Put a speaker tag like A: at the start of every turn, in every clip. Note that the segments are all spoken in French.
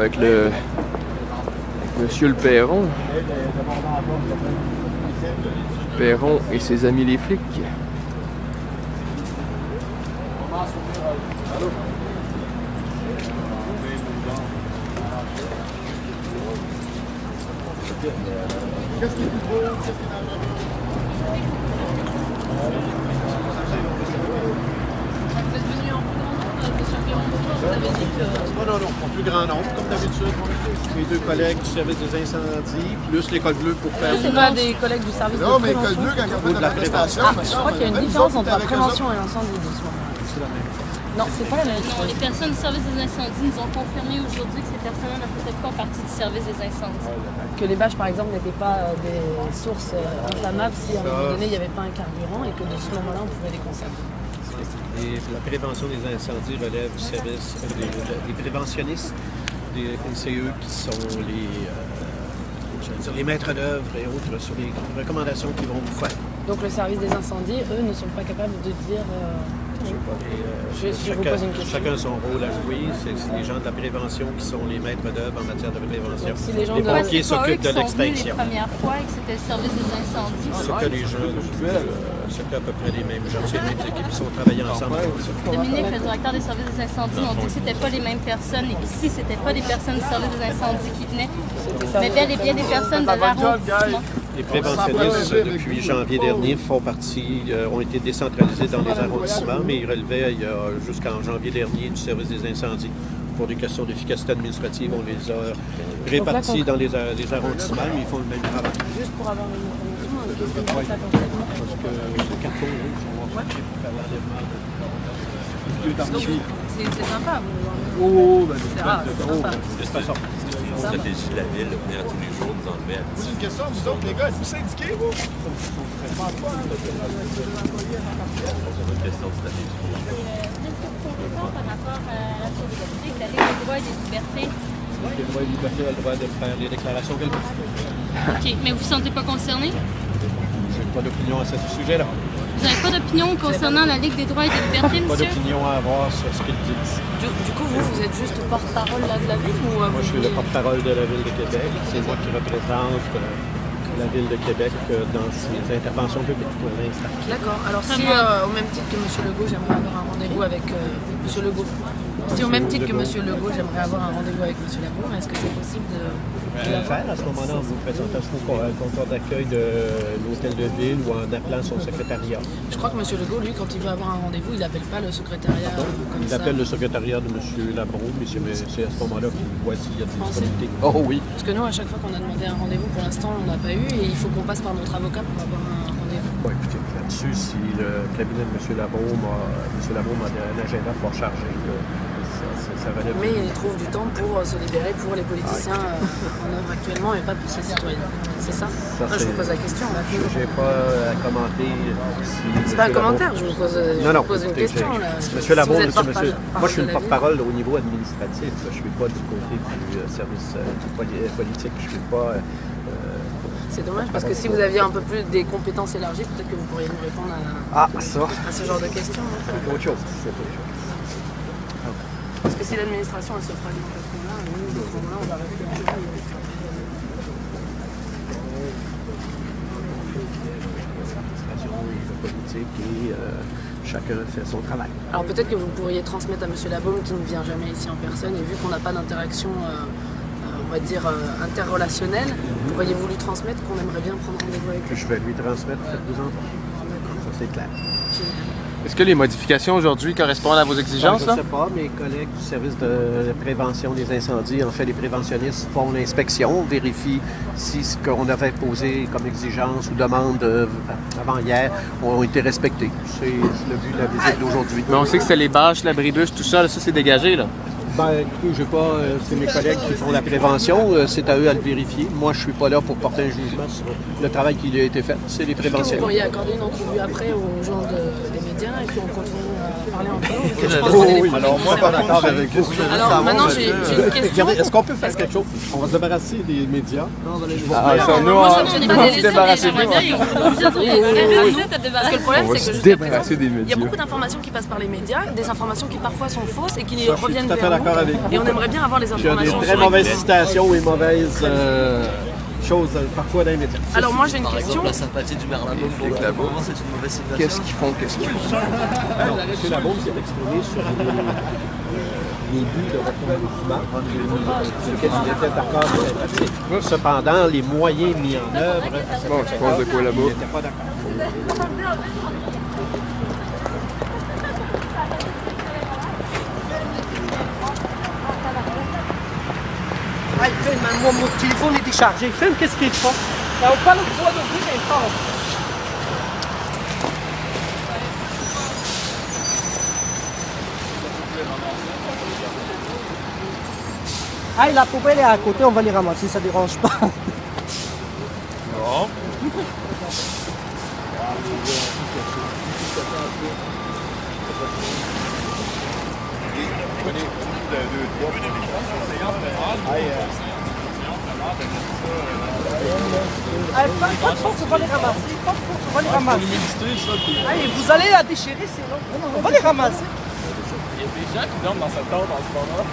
A: avec Monsieur le Perron. Perron et ses amis les flics.
B: Qu'est-ce qui est plus beau? Non, en plus grand nombre, comme d'habitude. Les deux collègues du service des incendies, plus l'école bleue pour faire...
C: C'est pas des collègues du service de prévention?
B: Non, mais l'école bleue, quand ils ont fait la prestation...
C: Je crois qu'il y a une différence entre la prévention et l'incendie, doucement. Non, c'est pas la même chose.
D: Non, les personnes du service des incendies nous ont confirmé aujourd'hui que ces personnes-là ne faisaient pas partie du service des incendies.
C: Que les bâches, par exemple, n'étaient pas des sources inflammables si à un moment donné il n'y avait pas un carburant et que de ce moment-là on pouvait les conserver.
E: La prévention des incendies relève du service des préventionnistes, des NCE qui sont les maîtres d'œuvre et autres sur les recommandations qu'ils vont vous faire.
C: Donc le service des incendies, eux, ne sont pas capables de dire... je vous pose une question.
E: Chacun son rôle à jouer. C'est les gens de la prévention qui sont les maîtres d'œuvre en matière de prévention.
C: Si les gens
E: les
C: de-
E: pompiers
D: C'est pas eux
E: s'occupent
D: qui
E: de
D: sont venus
E: l'extinction.
D: les premières fois et que c'était le service des incendies.
E: Ce que les gens, c'est à peu près les mêmes gens, c'est les mêmes équipes qui sont travaillées ensemble.
D: Dominique, le directeur des services des incendies, ont dit que c'était pas les mêmes personnes et qu'ici, c'était pas des personnes du service des incendies qui venaient, mais bel et bien des personnes de l'arrondissement.
E: Les préventionnistes, depuis janvier dernier, ont été décentralisés dans les arrondissements, mais ils relevaient jusqu'en janvier dernier du service des incendies. Pour des questions d'efficacité administrative, on les a répartis dans les arrondissements, mais ils font le même travail.
C: Juste pour avoir une information, qu'est-ce que vous faites concrètement?
E: Parce que le carton rouge, on va faire pour faire l'enlèvement
C: C'est sympa,
B: Oh, ben,
C: c'est rare, c'est sympa.
E: de toute façon.
F: Stratégie de la ville, venir à tous les jours, nous enlever à
B: c'est une question, vous autres, les gars, êtes-vous syndiqués, vous?
F: C'est une question de stratégie.
D: Par rapport à la sécurité, la Ligue des droits et des libertés.
E: Les droits et libertés ont le droit de faire les déclarations qu'elles veulent.
D: OK, mais vous ne vous sentez pas concerné?
E: Je n'ai pas d'opinion à ce sujet-là.
D: Vous n'avez pas d'opinion concernant la Ligue des droits et des libertés,
E: Pas
D: monsieur?
E: d'opinion à avoir sur ce qu'ils disent.
C: Du coup, vous êtes juste porte-parole là de la ville ou
E: Moi,
C: vous
E: je suis le porte-parole de la Ville de Québec. C'est moi qui représente la Ville de Québec dans ses interventions publiques pour l'instant.
C: D'accord. Alors si au même titre que M. Legault, j'aimerais avoir un rendez-vous avec M. Legault. Si au même titre que M. Legault, j'aimerais avoir un rendez-vous avec M. Labour, est-ce que c'est possible de
E: Le faire à ce moment-là en vous présentant son comptoir d'accueil de l'hôtel de ville ou en appelant son secrétariat.
C: Je crois que M. Legault, lui, quand il veut avoir un rendez-vous, il n'appelle pas le secrétariat comme
E: Il
C: ça.
E: appelle le secrétariat de M. Labro, mais c'est à ce moment-là qu'il voit s'il y a des
C: Pensez.
E: disponibilités. Oh oui.
C: Parce que nous, à chaque fois qu'on a demandé un rendez-vous, pour l'instant, on n'a pas eu et il faut qu'on passe par notre avocat pour avoir un rendez-vous.
E: Bon, écoutez, là-dessus, si le cabinet de M. Labro a un agenda fort chargé, ça relève.
C: Mais il trouve du temps pour se libérer pour les politiciens en œuvre actuellement et pas pour ses citoyens. C'est ça? Je vous pose la question.
E: Je n'ai pas à commenter si...
C: C'est pas un commentaire, je vous pose, une
E: écoutez,
C: question. Là.
E: Monsieur Labro,
C: Si vous êtes porte-parole
E: moi je suis
C: de
E: le
C: la ville.
E: porte-parole au niveau administratif. Je ne suis pas du côté du service politique. Je suis pas...
C: C'est dommage parce que si vous aviez un peu plus des compétences élargies, peut-être que vous pourriez nous répondre à ce genre de questions.
E: C'est autre chose.
C: Parce que si l'administration elle se fragmente à ce moment-là, nous, de ce moment-là, on va réfléchir.
E: Politique et chacun fait son travail.
C: Alors peut-être que vous pourriez transmettre à M. Labaume qui ne vient jamais ici en personne et vu qu'on n'a pas d'interaction, on va dire, interrelationnelle, pourriez-vous lui transmettre qu'on aimerait bien prendre rendez-vous avec lui?
E: Je vais lui transmettre, faites-vous en. Ça c'est clair.
A: Est-ce que les modifications aujourd'hui correspondent à vos exigences?
E: Je ne sais pas, mes collègues du service de prévention des incendies, en fait, les préventionnistes font l'inspection, vérifient si ce qu'on avait posé comme exigence ou demande avant hier ont été respectés. C'est le but de la visite d'aujourd'hui.
A: Mais on sait que c'est les bâches, l'abribus, tout ça, là, ça c'est dégagé, là.
E: Ben, écoutez, j'ai pas, c'est mes collègues qui font la prévention, c'est à eux à le vérifier. Moi, je suis pas là pour porter un jugement sur le travail qui a été fait. C'est les
C: Est-ce que vous
E: préventionnistes.
C: pourriez accorder une entrevue après aux gens des médias médias et puis on continue à parler entre nous.
B: Alors moi, pas d'accord avec vous.
C: Alors maintenant, j'ai une question.
B: Regardez, est-ce qu'on peut faire quelque chose? On va se débarrasser des médias.
A: Ah, ça, nous,
C: Moi,
A: on
C: ça me gêne pas
A: va
C: de
A: se
C: laisser
A: débarrasser
C: les
A: de
C: médias, ils vont nous dire, parce que le problème,
A: On va
C: c'est que
A: se
C: jusqu'à
A: débarrasser
C: présent,
A: des
C: il y a
A: médias.
C: beaucoup d'informations qui passent par les médias, des informations qui parfois sont fausses et qui
B: Ça, je suis
C: reviennent
B: tout à fait
C: vers
B: d'accord avec
C: nous.
B: vous.
C: Et on aimerait bien avoir les
B: Il y a
C: informations
B: des très
C: sur
B: mauvaises
C: exact.
B: citations et mauvaises choses parfois dans les médias.
C: Alors moi, j'ai une question.
G: La sympathie du maire Labaume pour le moment, c'est une mauvaise situation.
A: Qu'est-ce qu'ils font?
B: Alors, M. Labaume s'est exprimé sur les buts de refondement sur lesquels il était d'accord sympathique. Cependant, les moyens mis en œuvre,
A: Bon, tu penses de quoi là-bas?
B: il n'était pas d'accord.
H: Ah, il filme, hein. Moi, mon téléphone est déchargé. Il filme, qu'est-ce qu'il fait? On parle de droit d'ouvrir les portes. Ah, la poubelle est à côté, on va les ramasser, ça dérange pas. Ah, pas de force, on va les ramasser. Pas de force, on va les ramasser. Allez, vous allez la déchirer, sinon. On va les ramasser.
I: Il y a des gens qui dorment dans cette tente en ce moment.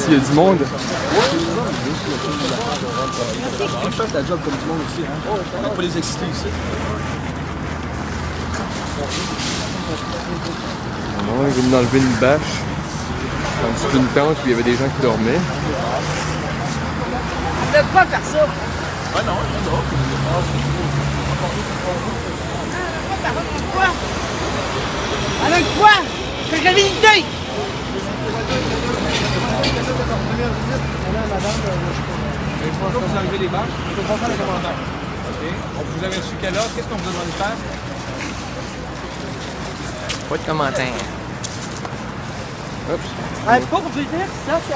A: S'il y a du monde.
G: Tu fais ta job comme tout le monde aussi, hein? On va pas les exciter ici.
A: Ouais, ils viennent d'enlever une bâche. En dessous d'une tente où il y avait des gens qui dormaient.
H: Ne pas faire ça. Avec quoi? C'est la vérité!
I: Vous enlevez les bâches, il faut faire les commentaires. OK? Vous avez reçu quelle offre? Qu'est-ce qu'on vous a demandé de faire?
A: Pas de commentaire. Oups.
H: Ah, pour venir, ça, c'est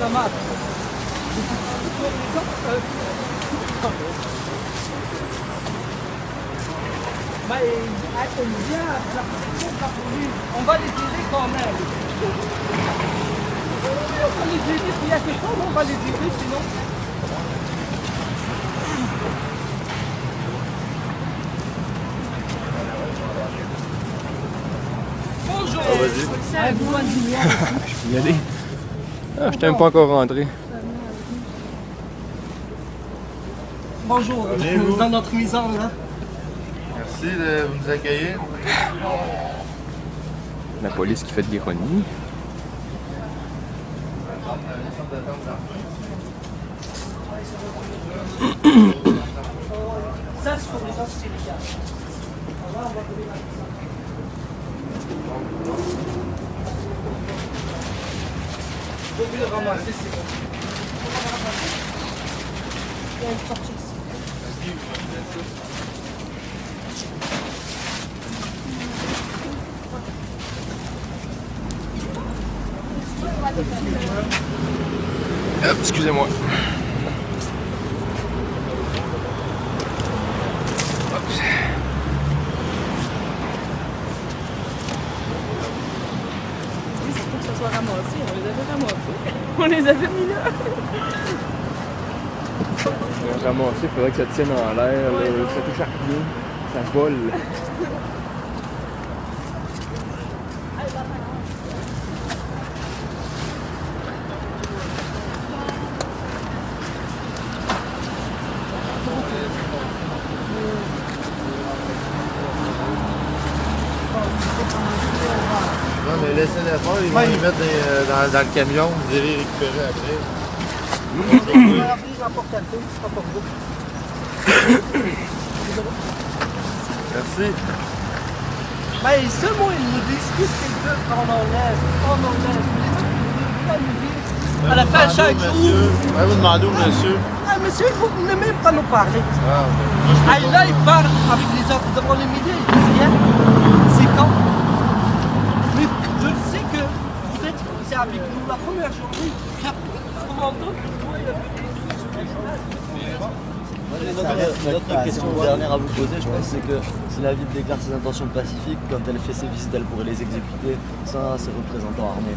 H: la marque. On va les aider quand même. On va les aider, s'il y a quelque chose, on va les aider, sinon. Bonjour.
A: Je peux y aller. Ah, je t'aime pas encore rentré.
H: Bonjour, dans notre maison, là.
J: Merci de nous accueillir.
A: La police qui fait de l'ironie.
H: Ça, c'est pour les autres, c'est légal. Faut bien le ramasser, c'est bon. Il y a une sortie ici.
A: Hop, excusez-moi.
C: On les avait mis là.
A: Ramasser, il faudrait que ça tienne en l'air, là, ça touche à rien, ça vole.
J: Non, mais laissez-les faire, ils vont les mettre dans le camion, vous irez récupérer après.
H: On va abrir la porte à deux, c'est pas pour vous.
J: Merci.
H: Mais seulement ils nous disent qu'est-ce qu'ils veulent qu'on enlève. On enlève. Ils nous disent à la fin chaque jour.
J: Ouais, vous demandez au monsieur.
H: Ah, monsieur, vous ne même pas nous parler.
J: Ah,
H: Ah, là, il parle avec les autres devant les médias, il dit rien. C'est quand? Mais je sais que vous êtes avec nous la première journée. Comment d'autres,
G: Une autre question dernière à vous poser, je pense, c'est que si la ville déclare ses intentions pacifiques, quand elle fait ses visites, elle pourrait les exécuter sans ses représentants armés.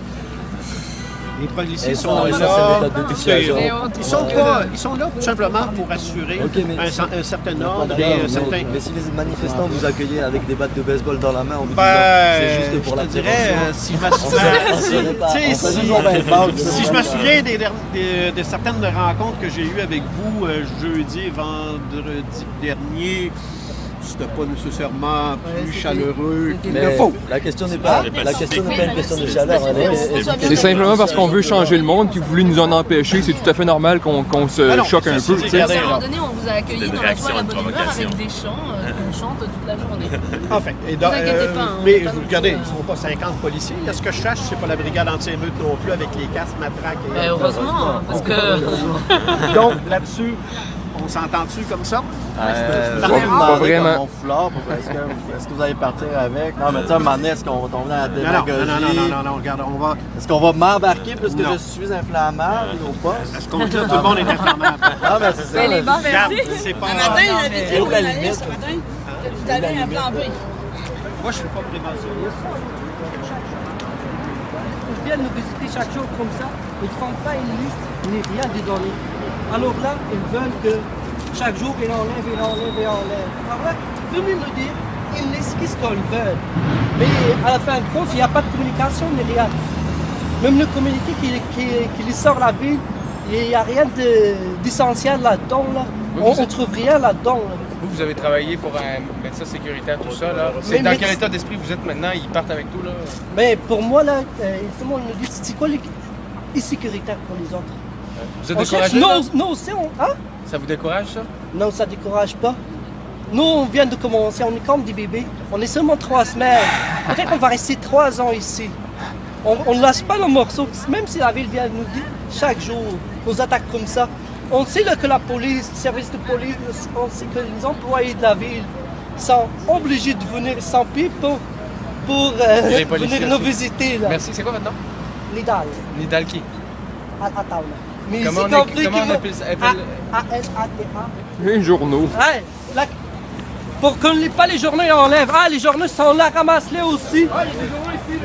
E: Les policiers
G: Et
E: sont
G: ça,
E: là.
G: c'est des méthodes de dissuasion.
E: Ils sont là tout simplement pour assurer un certain ordre et un certain.
G: Mais si les manifestants vous accueillaient avec des battes de baseball dans la main, on vous dit
E: Ben,
G: c'est juste pour la
E: je te dirais, si je me souviens de certaines rencontres que j'ai eues avec vous jeudi et vendredi dernier, c'était pas nécessairement plus chaleureux qu'il ne faut.
G: La question n'est pas une question de chaleur.
A: C'est simplement parce qu'on veut changer le monde, puis vous voulez nous en empêcher. C'est tout à fait normal qu'on se choque un peu.
C: À un moment donné, on vous a accueilli dans la joie, la bonne humeur avec des chants qu'on chante toute la journée.
E: Enfin, et
C: ne vous inquiétez pas.
E: mais regardez, ils ne sont pas 50 policiers. À ce que je sache, c'est pas la brigade anti-émeute non plus avec les casques, matraques et...
C: Heureusement, parce que...
E: Donc, là-dessus, on s'entend-tu comme ça?
A: Pas vraiment.
G: Est-ce que vous allez partir avec? Non, mais tu sais, un moment donné, est-ce qu'on va tomber dans la démagogie?
E: Non, regarde, on va...
G: Est-ce qu'on va m'embarquer parce que je suis inflammable ou pas?
E: Est-ce qu'on dit là, tout le monde est inflammable?
G: Ah, mais c'est ça.
D: les bancs
E: Regarde, c'est pas...
G: Et où la limite?
C: Vous avez un plan B.
E: Moi, je suis pas préventionniste.
H: Ils viennent nous visiter chaque jour comme ça, ils ne font pas une liste ni rien de données. Alors là, ils veulent que chaque jour, ils enlèvent. Alors là, venez nous dire, ils laissent qu'est-ce qu'ils veulent. Mais à la fin de compte, il n'y a pas de communication ni rien. Même le communiqué qui les sort la ville, il n'y a rien d'essentiel là-dedans. Là. On ne trouve rien là-dedans. Là.
I: Vous avez travaillé pour un médecin sécuritaire, tout ça, là. C'est dans quel état d'esprit vous êtes maintenant? Ils partent avec tout, là?
H: Mais pour moi, là, justement, ils nous disent, c'est quoi l'insécurité pour les autres?
I: Vous êtes découragé?
H: Nous aussi, hein?
I: Ça vous décourage, ça?
H: Non, ça ne décourage pas. Nous, on vient de commencer, on est comme des bébés. On est seulement 3 semaines. Peut-être qu'on va rester 3 ans ici. On ne lâche pas nos morceaux, même si la ville vient nous dire chaque jour, nous attaque comme ça. On sait là, que la police, le service de police, on sait que les employés de la ville sont obligés de venir sans pipe pour venir nous visiter. Là.
I: Merci. C'est quoi votre nom?
H: Nidal.
I: Nidal qui?
H: Ataula. Mais
I: Comment
H: c'est compliqué.
I: on appelle ça?
H: A-L-A-T-A.
A: Les journaux.
H: Ouais, là, pour qu'on ne lit pas les journaux, on enlève. Ah, les journaux sont là, ramasse-les aussi. Ah, les journaux ici,